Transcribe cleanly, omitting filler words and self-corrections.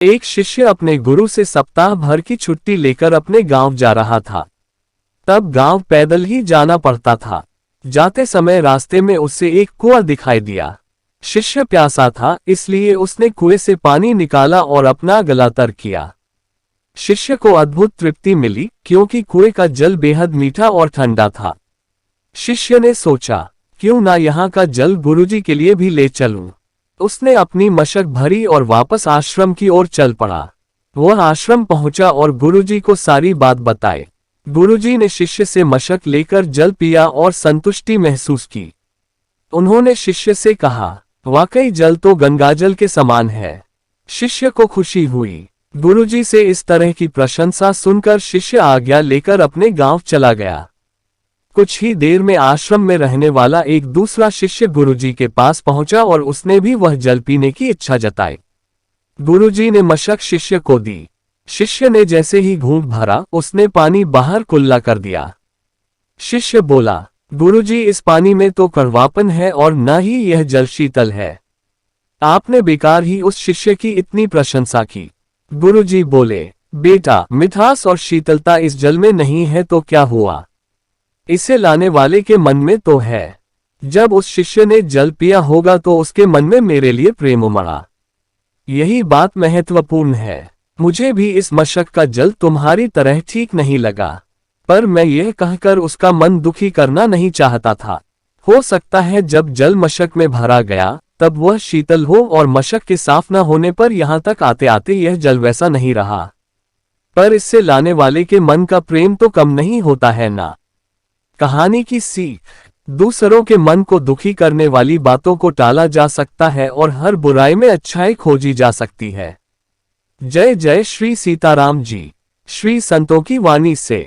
एक शिष्य अपने गुरु से सप्ताह भर की छुट्टी लेकर अपने गांव जा रहा था। तब गांव पैदल ही जाना पड़ता था। जाते समय रास्ते में उसे एक कुआं दिखाई दिया। शिष्य प्यासा था, इसलिए उसने कुएं से पानी निकाला और अपना गला तर किया। शिष्य को अद्भुत तृप्ति मिली, क्योंकि कुएं का जल बेहद मीठा और ठंडा था। शिष्य ने सोचा, क्यों ना यहाँ का जल गुरुजी के लिए भी ले चलूं। उसने अपनी मशक भरी और वापस आश्रम की ओर चल पड़ा। वह आश्रम पहुंचा और गुरुजी को सारी बात बताई। गुरुजी ने शिष्य से मशक लेकर जल पिया और संतुष्टि महसूस की। उन्होंने शिष्य से कहा, वाकई जल तो गंगाजल के समान है। शिष्य को खुशी हुई। गुरुजी से इस तरह की प्रशंसा सुनकर शिष्य आज्ञा लेकर अपने गांव चला गया। कुछ ही देर में आश्रम में रहने वाला एक दूसरा शिष्य गुरुजी के पास पहुंचा और उसने भी वह जल पीने की इच्छा जताई। गुरुजी ने मशक शिष्य को दी। शिष्य ने जैसे ही घूंट भरा, उसने पानी बाहर कुल्ला कर दिया। शिष्य बोला, गुरुजी, इस पानी में तो कड़वापन है और न ही यह जल शीतल है। आपने बेकार ही उस शिष्य की इतनी प्रशंसा की। गुरुजी बोले, बेटा, मिठास और शीतलता इस जल में नहीं है तो क्या हुआ, इसे लाने वाले के मन में तो है। जब उस शिष्य ने जल पिया होगा तो उसके मन में मेरे लिए प्रेम उमड़ा। यही बात महत्वपूर्ण है। मुझे भी इस मशक का जल तुम्हारी तरह ठीक नहीं लगा, पर मैं यह कहकर उसका मन दुखी करना नहीं चाहता था। हो सकता है जब जल मशक में भरा गया तब वह शीतल हो और मशक के साफ न होने पर यहाँ तक आते आते यह जल वैसा नहीं रहा। पर इससे लाने वाले के मन का प्रेम तो कम नहीं होता है ना। कहानी की सीख, दूसरों के मन को दुखी करने वाली बातों को टाला जा सकता है और हर बुराई में अच्छाई खोजी जा सकती है। जय जय श्री सीताराम जी। श्री संतों की वाणी से।